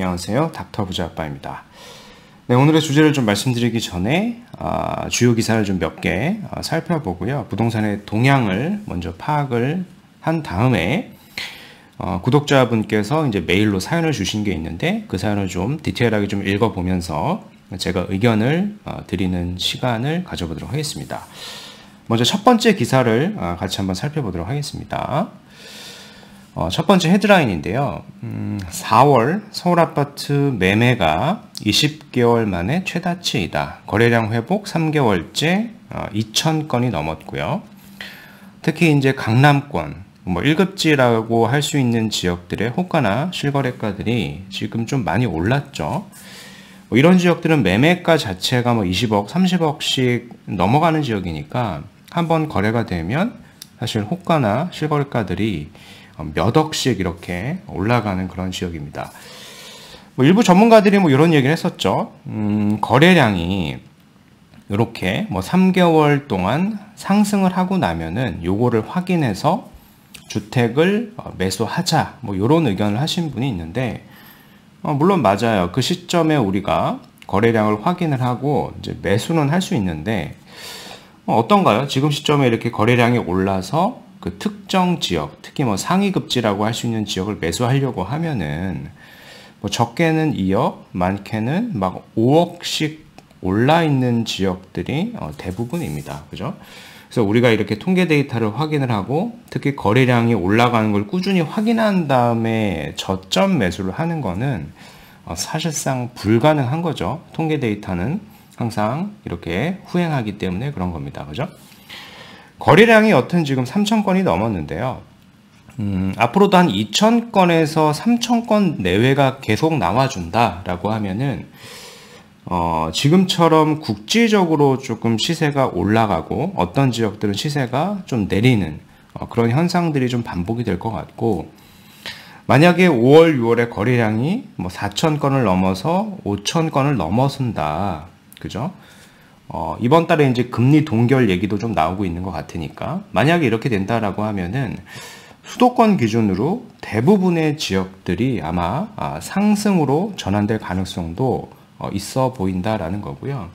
안녕하세요. 닥터 부자아빠입니다. 네, 오늘의 주제를 좀 말씀드리기 전에 주요 기사를 좀 몇 개 살펴보고요. 부동산의 동향을 먼저 파악을 한 다음에 구독자분께서 이제 메일로 사연을 주신 게 있는데 그 사연을 좀 디테일하게 좀 읽어보면서 제가 의견을 드리는 시간을 가져보도록 하겠습니다. 먼저 첫 번째 기사를 같이 한번 살펴보도록 하겠습니다. 첫 번째 헤드라인인데요. 4월 서울 아파트 매매가 20개월 만에 최다치이다. 거래량 회복 3개월째 2,000건이 넘었고요. 특히 이제 강남권, 1급지라고 할 수 있는 지역들의 호가나 실거래가들이 지금 좀 많이 올랐죠. 이런 지역들은 매매가 자체가 20억, 30억씩 넘어가는 지역이니까 한번 거래가 되면 사실 호가나 실거래가들이 몇 억씩 이렇게 올라가는 그런 지역입니다. 일부 전문가들이 이런 얘기를 했었죠. 거래량이 이렇게 3개월 동안 상승을 하고 나면은 요거를 확인해서 주택을 매수하자 이런 의견을 하신 분이 있는데 물론 맞아요. 그 시점에 우리가 거래량을 확인을 하고 이제 매수는 할 수 있는데 어떤가요? 지금 시점에 이렇게 거래량이 올라서 그 특정 지역, 특히 상위급지라고 할 수 있는 지역을 매수하려고 하면은 적게는 2억, 많게는 5억씩 올라 있는 지역들이 대부분입니다. 그죠? 그래서 우리가 이렇게 통계 데이터를 확인을 하고 특히 거래량이 올라가는 걸 꾸준히 확인한 다음에 저점 매수를 하는 거는 사실상 불가능한 거죠. 통계 데이터는 항상 이렇게 후행하기 때문에 그런 겁니다. 그죠? 거래량이 여튼 지금 3,000건이 넘었는데요. 앞으로도 한 2,000건에서 3,000건 내외가 계속 나와준다라고 하면은 지금처럼 국지적으로 조금 시세가 올라가고 어떤 지역들은 시세가 좀 내리는 그런 현상들이 좀 반복이 될 것 같고, 만약에 5월, 6월에 거래량이 4,000건을 넘어서 5,000건을 넘어선다. 그죠? 이번 달에 이제 금리 동결 얘기도 좀 나오고 있는 것 같으니까 만약에 이렇게 된다라고 하면은 수도권 기준으로 대부분의 지역들이 아마 상승으로 전환될 가능성도 있어 보인다라는 거고요.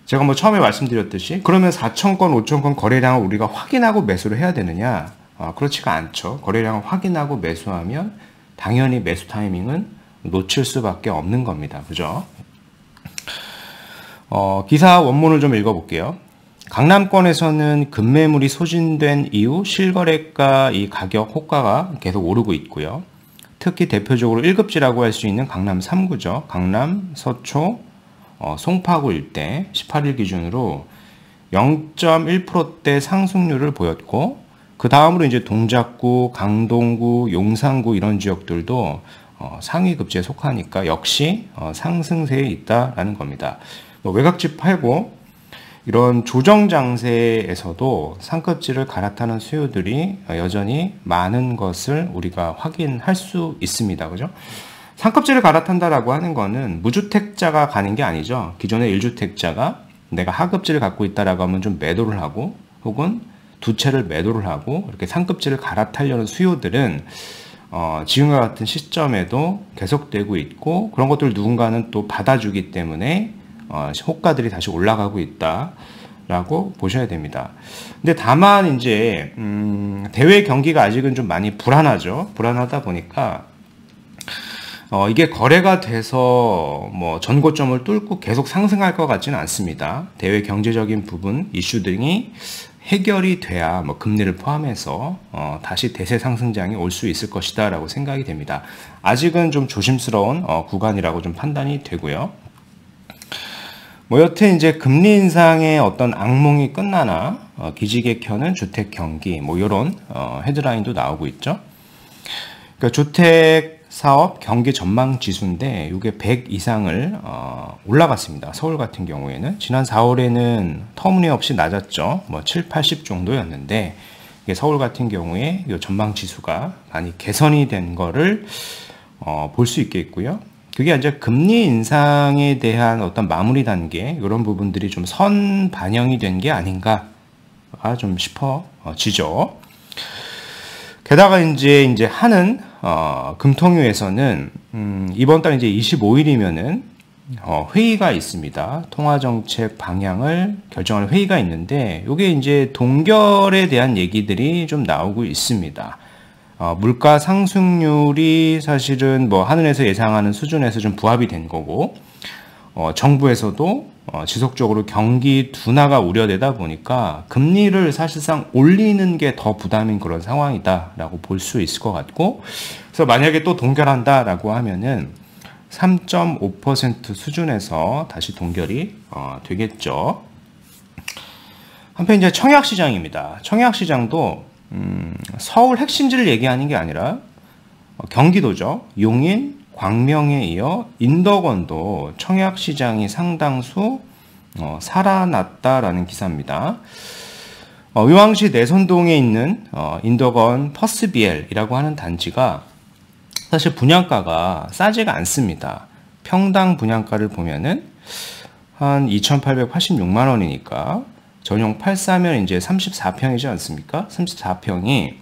제가 처음에 말씀드렸듯이 그러면 4,000건, 5,000건 거래량을 우리가 확인하고 매수를 해야 되느냐? 그렇지가 않죠. 거래량을 확인하고 매수하면 당연히 매수 타이밍은 놓칠 수밖에 없는 겁니다. 그죠? 기사 원문을 좀 읽어볼게요. 강남권에서는 급매물이 소진된 이후 실거래가 이 가격 호가가 계속 오르고 있고요. 특히 대표적으로 1급지라고 할 수 있는 강남 3구죠. 강남, 서초, 송파구 일대 18일 기준으로 0.1%대 상승률을 보였고, 그 다음으로 이제 동작구, 강동구, 용산구 이런 지역들도 상위급지에 속하니까 역시 상승세에 있다라는 겁니다. 외곽집 팔고 이런 조정 장세에서도 상급지를 갈아타는 수요들이 여전히 많은 것을 우리가 확인할 수 있습니다. 그죠? 상급지를 갈아탄다라고 하는 거는 무주택자가 가는 게 아니죠. 기존의 1주택자가 내가 하급지를 갖고 있다라고 하면 좀 매도를 하고 혹은 두 채를 매도를 하고 이렇게 상급지를 갈아타려는 수요들은 지금과 같은 시점에도 계속되고 있고, 그런 것들을 누군가는 또 받아주기 때문에 호가들이 다시 올라가고 있다라고 보셔야 됩니다. 근데 다만 이제 대외 경기가 아직은 좀 많이 불안하죠. 불안하다 보니까 이게 거래가 돼서 전고점을 뚫고 계속 상승할 것 같지는 않습니다. 대외 경제적인 부분 이슈 등이 해결이 돼야 금리를 포함해서 다시 대세 상승장이 올 수 있을 것이다 라고 생각이 됩니다. 아직은 좀 조심스러운 구간이라고 좀 판단이 되고요. 여튼 이제 금리 인상의 어떤 악몽이 끝나나 기지개 켜는 주택 경기 이런 헤드라인도 나오고 있죠. 그러니까 주택 사업 경기 전망 지수인데 이게 100 이상을 올라갔습니다. 서울 같은 경우에는 지난 4월에는 터무니없이 낮았죠. 7, 80 정도였는데 이게 서울 같은 경우에 이 전망 지수가 많이 개선이 된 거를 볼 수 있겠고요. 그게 이제 금리 인상에 대한 어떤 마무리 단계 이런 부분들이 좀 선 반영이 된 게 아닌가 좀 싶어지죠. 게다가 이제 하는 금통위에서는 이번 달 이제 25일이면은 회의가 있습니다. 통화정책 방향을 결정하는 회의가 있는데, 이게 이제 동결에 대한 얘기들이 좀 나오고 있습니다. 물가 상승률이 사실은 뭐 하늘에서 예상하는 수준에서 좀 부합이 된 거고, 정부에서도 지속적으로 경기 둔화가 우려되다 보니까 금리를 사실상 올리는 게 더 부담인 그런 상황이다라고 볼 수 있을 것 같고, 그래서 만약에 또 동결한다라고 하면은 3.5% 수준에서 다시 동결이 되겠죠. 한편 이제 청약시장입니다. 청약시장도 서울 핵심지를 얘기하는 게 아니라 경기도죠. 용인, 광명에 이어 인덕원도 청약시장이 상당수 살아났다라는 기사입니다. 의왕시 내선동에 있는 인덕원 퍼스비엘이라고 하는 단지가 사실 분양가가 싸지가 않습니다. 평당 분양가를 보면은 한 2,886만 원이니까 전용 8사면 이제 34평이지 않습니까? 34평이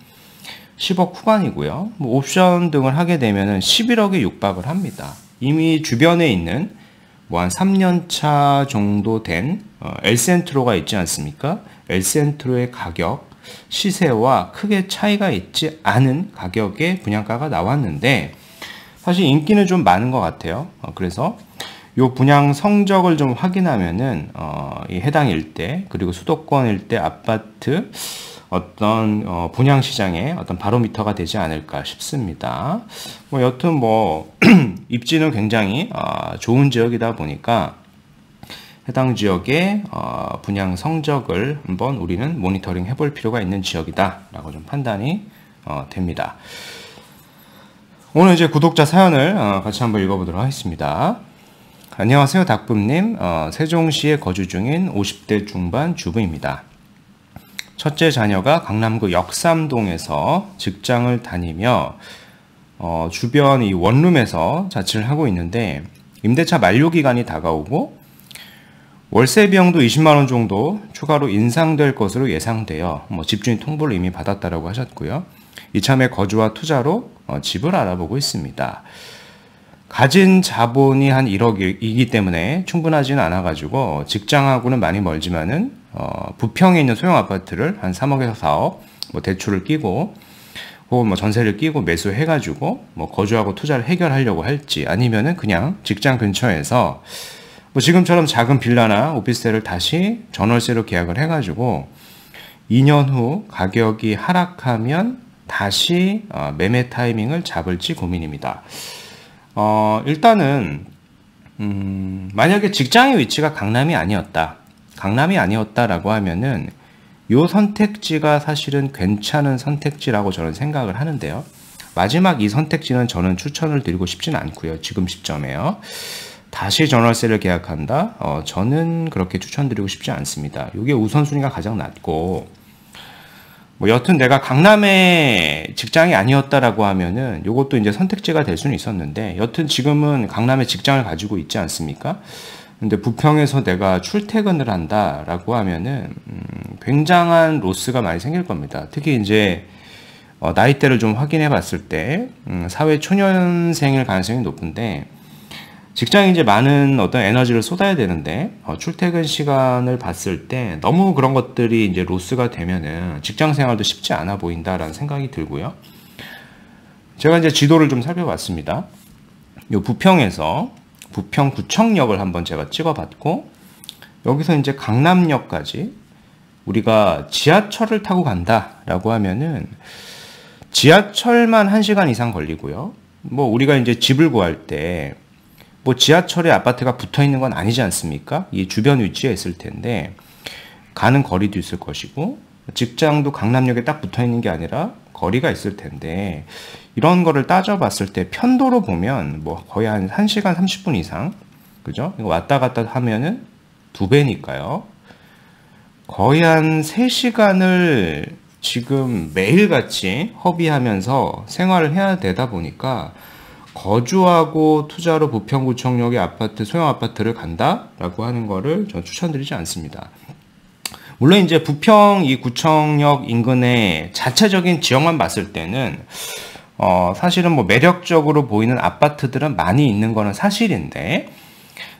10억 후반이고요. 뭐 옵션 등을 하게 되면은 11억에 육박을 합니다. 이미 주변에 있는 뭐 한 3년차 정도 된 엘센트로가 있지 않습니까? 엘센트로의 가격, 시세와 크게 차이가 있지 않은 가격의 분양가가 나왔는데, 사실 인기는 좀 많은 것 같아요. 그래서 요 분양 성적을 좀 확인하면은 이 해당 일대 그리고 수도권 일대 아파트 어떤 분양 시장의 어떤 바로미터가 되지 않을까 싶습니다. 뭐 여튼 뭐 입지는 굉장히 좋은 지역이다 보니까 해당 지역의 분양 성적을 한번 우리는 모니터링 해볼 필요가 있는 지역이다라고 좀 판단이 됩니다. 오늘 이제 구독자 사연을 같이 한번 읽어보도록 하겠습니다. 안녕하세요, 닭붐님. 세종시에 거주 중인 50대 중반 주부입니다. 첫째 자녀가 강남구 역삼동에서 직장을 다니며 주변 이 원룸에서 자취를 하고 있는데, 임대차 만료 기간이 다가오고 월세 비용도 20만 원 정도 추가로 인상될 것으로 예상되어 집주인 통보를 이미 받았다라고 하셨고요. 이참에 거주와 투자로 집을 알아보고 있습니다. 가진 자본이 한 1억이기 때문에 충분하지는 않아가지고 직장하고는 많이 멀지만은 부평에 있는 소형 아파트를 한 3억에서 4억 뭐 대출을 끼고 혹은 뭐 전세를 끼고 매수해가지고 뭐 거주하고 투자를 해결하려고 할지, 아니면은 그냥 직장 근처에서 뭐 지금처럼 작은 빌라나 오피스텔을 다시 전월세로 계약을 해가지고 2년 후 가격이 하락하면 다시 매매 타이밍을 잡을지 고민입니다. 일단은 만약에 직장의 위치가 강남이 아니었다라고 하면은 요 선택지가 사실은 괜찮은 선택지라고 저는 생각을 하는데요. 마지막 이 선택지는 저는 추천을 드리고 싶지는 않고요. 지금 시점에요. 다시 전월세를 계약한다? 저는 그렇게 추천드리고 싶지 않습니다. 이게 우선순위가 가장 낮고, 뭐 여튼 내가 강남에 직장이 아니었다라고 하면은 요것도 이제 선택지가 될 수는 있었는데, 여튼 지금은 강남에 직장을 가지고 있지 않습니까? 근데 부평에서 내가 출퇴근을 한다라고 하면은 굉장한 로스가 많이 생길 겁니다. 특히 이제 나이대를 좀 확인해 봤을 때 사회 초년생일 가능성이 높은데, 직장에 이제 많은 어떤 에너지를 쏟아야 되는데 출퇴근 시간을 봤을 때 너무 그런 것들이 이제 로스가 되면은 직장 생활도 쉽지 않아 보인다라는 생각이 들고요. 제가 이제 지도를 좀 살펴봤습니다. 요 부평에서 부평구청역을 한번 제가 찍어봤고, 여기서 이제 강남역까지 우리가 지하철을 타고 간다라고 하면은 지하철만 1시간 이상 걸리고요. 뭐 우리가 이제 집을 구할 때 뭐 지하철에 아파트가 붙어 있는 건 아니지 않습니까? 이 주변 위치에 있을 텐데 가는 거리도 있을 것이고, 직장도 강남역에 딱 붙어 있는 게 아니라 거리가 있을 텐데, 이런 거를 따져봤을 때 편도로 보면 뭐 거의 한 1시간 30분 이상, 그죠? 왔다 갔다 하면은 2배니까요. 거의 한 3시간을 지금 매일같이 허비하면서 생활을 해야 되다 보니까 거주하고 투자로 부평구청역의 아파트, 소형 아파트를 간다라고 하는 거를 전 추천드리지 않습니다. 물론 이제 부평 이 구청역 인근의 자체적인 지역만 봤을 때는 사실은 뭐 매력적으로 보이는 아파트들은 많이 있는 거는 사실인데,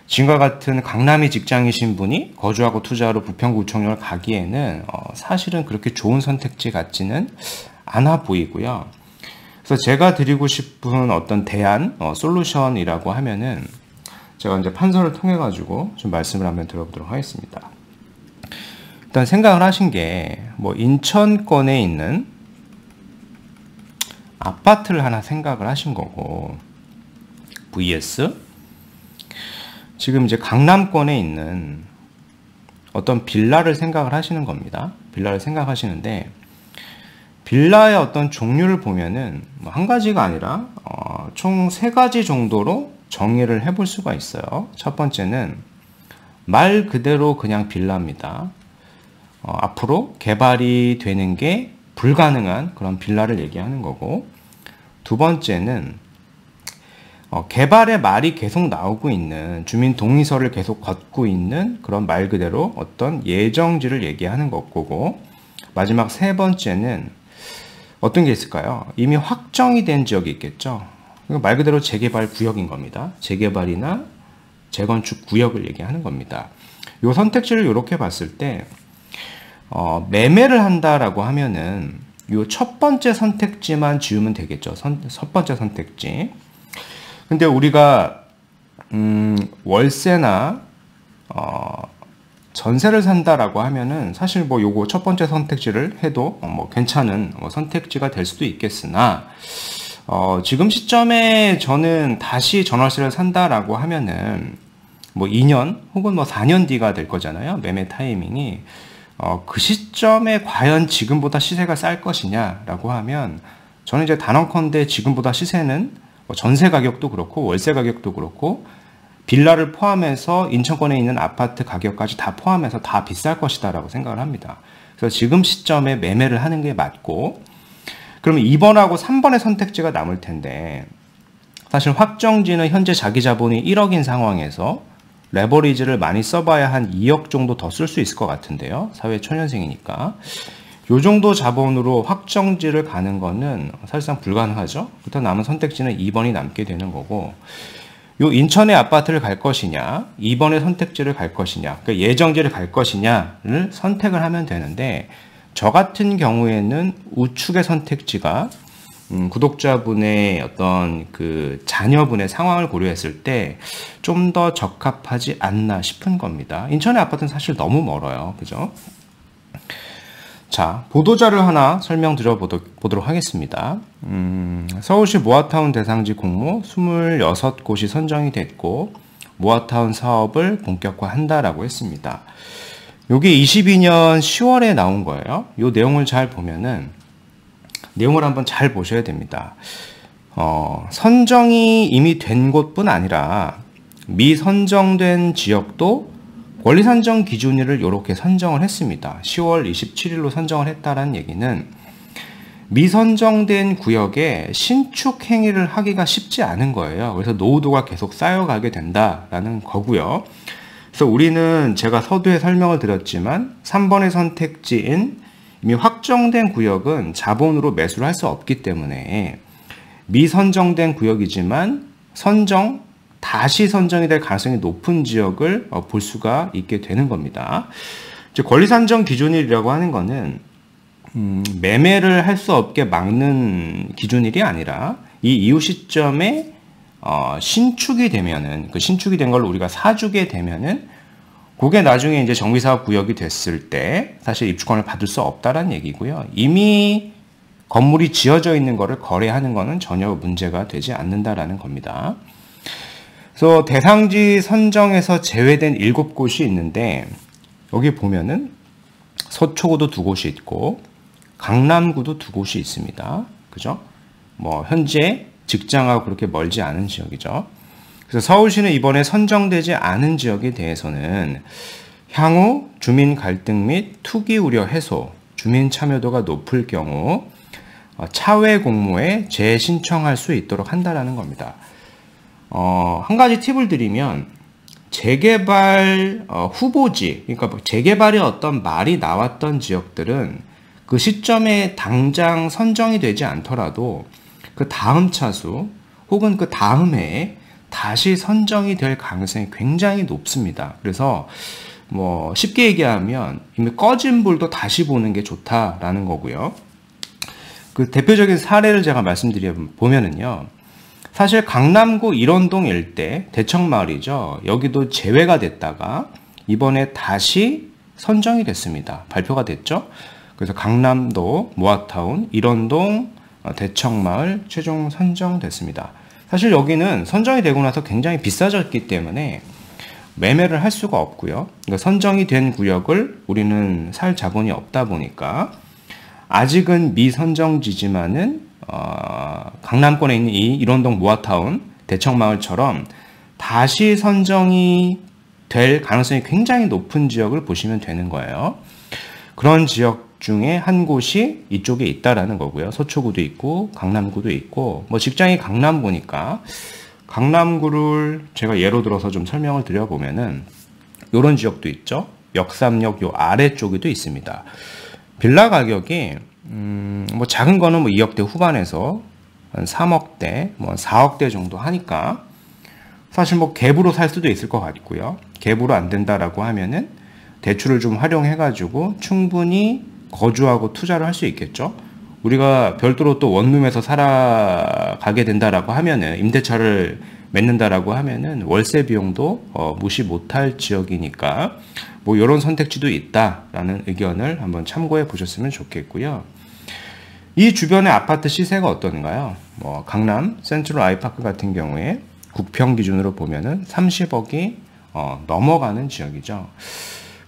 지금과 같은 강남이 직장이신 분이 거주하고 투자하러 부평구청역을 가기에는 사실은 그렇게 좋은 선택지 같지는 않아 보이고요. 그래서 제가 드리고 싶은 어떤 대안, 솔루션이라고 하면은 제가 이제 판서를 통해 가지고 좀 말씀을 한번 들어보도록 하겠습니다. 일단 생각을 하신 게 뭐 인천권에 있는 아파트를 하나 생각을 하신 거고, vs 지금 이제 강남권에 있는 어떤 빌라를 생각을 하시는 겁니다. 빌라를 생각하시는데, 빌라의 어떤 종류를 보면은 한 가지가 아니라 총 3가지 정도로 정의를 해볼 수가 있어요. 첫 번째는 말 그대로 그냥 빌라입니다. 앞으로 개발이 되는 게 불가능한 그런 빌라를 얘기하는 거고, 두 번째는 개발의 말이 계속 나오고 있는, 주민 동의서를 계속 걷고 있는 그런 말 그대로 어떤 예정지를 얘기하는 거고, 마지막 3번째는 어떤 게 있을까요? 이미 확정이 된 지역이 있겠죠. 말 그대로 재개발 구역인 겁니다. 재개발이나 재건축 구역을 얘기하는 겁니다. 이 선택지를 이렇게 봤을 때 매매를 한다라고 하면은 이 첫 번째 선택지만 지우면 되겠죠. 첫 번째 선택지. 근데 우리가 월세나 전세를 산다라고 하면은 사실 뭐 요거 첫 번째 선택지를 해도 뭐 괜찮은 선택지가 될 수도 있겠으나, 지금 시점에 저는 다시 전월세를 산다라고 하면은 뭐 2년 혹은 뭐 4년 뒤가 될 거잖아요. 매매 타이밍이. 그 시점에 과연 지금보다 시세가 쌀 것이냐라고 하면, 저는 이제 단언컨대 지금보다 시세는 뭐 전세 가격도 그렇고 월세 가격도 그렇고 빌라를 포함해서 인천권에 있는 아파트 가격까지 다 포함해서 다 비쌀 것이다라고 생각을 합니다. 그래서 지금 시점에 매매를 하는 게 맞고, 그러면 2번하고 3번의 선택지가 남을 텐데, 사실 확정지는 현재 자기 자본이 1억인 상황에서 레버리지를 많이 써봐야 한 2억 정도 더 쓸 수 있을 것 같은데요. 사회 초년생이니까. 요 정도 자본으로 확정지를 가는 거는 사실상 불가능하죠. 그렇다면 남은 선택지는 2번이 남게 되는 거고, 요 인천의 아파트를 갈 것이냐, 2번의 선택지를 갈 것이냐, 그러니까 예정지를 갈 것이냐를 선택을 하면 되는데, 저 같은 경우에는 우측의 선택지가 구독자분의 어떤 그 자녀분의 상황을 고려했을 때 좀 더 적합하지 않나 싶은 겁니다. 인천의 아파트는 사실 너무 멀어요. 그죠? 자, 보도자를 하나 설명드려 보도록 하겠습니다. 서울시 모아타운 대상지 공모 26곳이 선정이 됐고, 모아타운 사업을 본격화한다라고 했습니다. 요게 22년 10월에 나온 거예요. 요 내용을 잘 보면은, 내용을 한번 잘 보셔야 됩니다. 선정이 이미 된 곳뿐 아니라 미선정된 지역도 권리산정 기준일을 이렇게 선정을 했습니다. 10월 27일로 선정을 했다는 얘기는 미선정된 구역에 신축 행위를 하기가 쉽지 않은 거예요. 그래서 노후도가 계속 쌓여가게 된다라는 거고요. 그래서 우리는 제가 서두에 설명을 드렸지만 3번의 선택지인 이미 확정된 구역은 자본으로 매수를 할 수 없기 때문에 미선정된 구역이지만 다시 선정이 될 가능성이 높은 지역을 볼 수가 있게 되는 겁니다. 권리산정 기준일이라고 하는 거는 매매를 할 수 없게 막는 기준일이 아니라 이 이후 시점에 신축이 되면은, 그 신축이 된 걸 우리가 사주게 되면은 그게 나중에 이제 정비사업 구역이 됐을 때 사실 입주권을 받을 수 없다라는 얘기고요. 이미 건물이 지어져 있는 거를 거래하는 거는 전혀 문제가 되지 않는다라는 겁니다. 그래서 대상지 선정에서 제외된 7곳이 있는데, 여기 보면은 서초구도 2곳이 있고 강남구도 2곳이 있습니다. 그죠? 뭐 현재 직장하고 그렇게 멀지 않은 지역이죠. 그래서 서울시는 이번에 선정되지 않은 지역에 대해서는 향후 주민 갈등 및 투기 우려 해소, 주민 참여도가 높을 경우 차외 공모에 재신청할 수 있도록 한다라는 겁니다. 한 가지 팁을 드리면, 재개발 후보지, 그러니까 재개발의 어떤 말이 나왔던 지역들은 그 시점에 당장 선정이 되지 않더라도 그 다음 차수 혹은 그 다음 해에 다시 선정이 될 가능성이 굉장히 높습니다. 그래서 뭐 쉽게 얘기하면 이미 꺼진 불도 다시 보는 게 좋다라는 거고요. 그 대표적인 사례를 제가 말씀드려 보면은요. 사실 강남구 일원동 일대 대청마을이죠. 여기도 제외가 됐다가 이번에 다시 선정이 됐습니다. 발표가 됐죠. 그래서 강남도 모아타운 일원동 대청마을 최종 선정됐습니다. 사실 여기는 선정이 되고 나서 굉장히 비싸졌기 때문에 매매를 할 수가 없고요. 그러니까 선정이 된 구역을 우리는 살 자본이 없다 보니까 아직은 미선정지지만은 강남권에 있는 이 일원동 모아타운 대청마을처럼 다시 선정이 될 가능성이 굉장히 높은 지역을 보시면 되는 거예요. 그런 지역 중에 한 곳이 이쪽에 있다라는 거고요. 서초구도 있고 강남구도 있고 뭐 직장이 강남구니까 강남구를 제가 예로 들어서 좀 설명을 드려보면은 요런 지역도 있죠. 역삼역 요 아래쪽에도 있습니다. 빌라 가격이 뭐 작은 거는 뭐 2억대 후반에서 한 3억대, 뭐 4억대 정도 하니까 사실 뭐 갭으로 살 수도 있을 것 같고요. 갭으로 안 된다라고 하면은 대출을 좀 활용해가지고 충분히 거주하고 투자를 할 수 있겠죠. 우리가 별도로 또 원룸에서 살아가게 된다라고 하면은 임대차를 맺는다라고 하면은 월세 비용도 무시 못할 지역이니까 뭐 이런 선택지도 있다라는 의견을 한번 참고해 보셨으면 좋겠고요. 이 주변의 아파트 시세가 어떤가요? 뭐 강남 센트럴 아이파크 같은 경우에 국평 기준으로 보면은 30억이 넘어가는 지역이죠.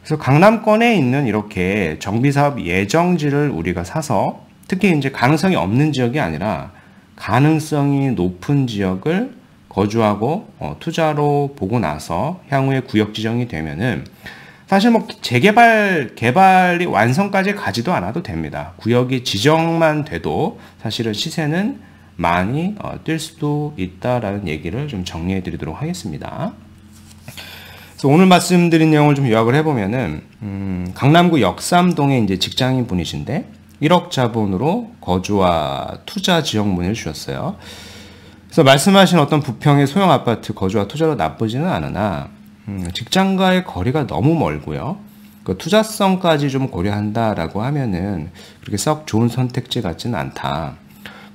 그래서 강남권에 있는 이렇게 정비사업 예정지를 우리가 사서 특히 이제 가능성이 없는 지역이 아니라 가능성이 높은 지역을 거주하고 투자로 보고 나서 향후에 구역 지정이 되면은 사실 뭐 개발이 완성까지 가지도 않아도 됩니다. 구역이 지정만 돼도 사실은 시세는 많이 뛸 수도 있다라는 얘기를 좀 정리해 드리도록 하겠습니다. 그래서 오늘 말씀드린 내용을 좀 요약을 해보면은 강남구 역삼동에 이제 직장인 분이신데 1억 자본으로 거주와 투자 지역 문의를 주셨어요. 그래서 말씀하신 어떤 부평의 소형 아파트 거주와 투자로 나쁘지는 않으나 직장과의 거리가 너무 멀고요. 그 투자성까지 좀 고려한다라고 하면은 그렇게 썩 좋은 선택지 같지는 않다.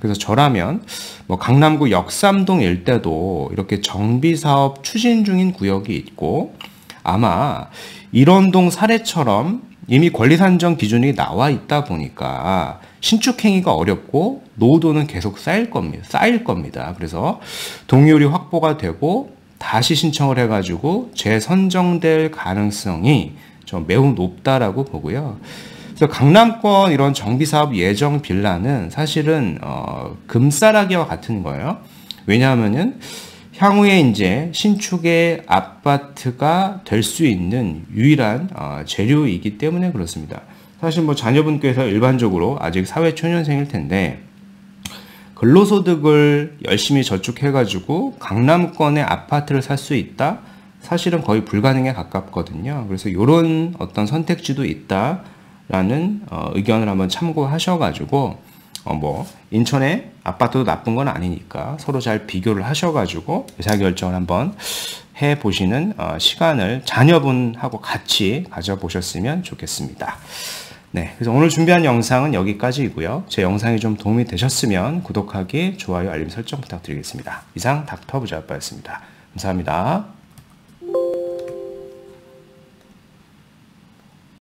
그래서 저라면 뭐 강남구 역삼동 일대도 이렇게 정비사업 추진 중인 구역이 있고 아마 일원동 사례처럼 이미 권리산정 기준이 나와 있다 보니까 신축행위가 어렵고 노후도는 계속 쌓일 겁니다. 그래서 동의율이 확보가 되고 다시 신청을 해가지고 재선정될 가능성이 좀 매우 높다라고 보고요. 그래서 강남권 이런 정비사업 예정 빌라는 사실은 금싸라기와 같은 거예요. 왜냐하면은 향후에 이제 신축의 아파트가 될 수 있는 유일한 재료이기 때문에 그렇습니다. 사실 뭐 자녀분께서 일반적으로 아직 사회초년생일 텐데 근로소득을 열심히 저축해가지고 강남권의 아파트를 살 수 있다? 사실은 거의 불가능에 가깝거든요. 그래서 이런 어떤 선택지도 있다라는 의견을 한번 참고하셔가지고 뭐 인천의 아파트도 나쁜 건 아니니까 서로 잘 비교를 하셔가지고 의사결정을 한번 해보시는 시간을 자녀분하고 같이 가져보셨으면 좋겠습니다. 네, 그래서 오늘 준비한 영상은 여기까지이고요. 제 영상이 좀 도움이 되셨으면 구독하기, 좋아요, 알림 설정 부탁드리겠습니다. 이상 닥터 부자아빠였습니다. 감사합니다.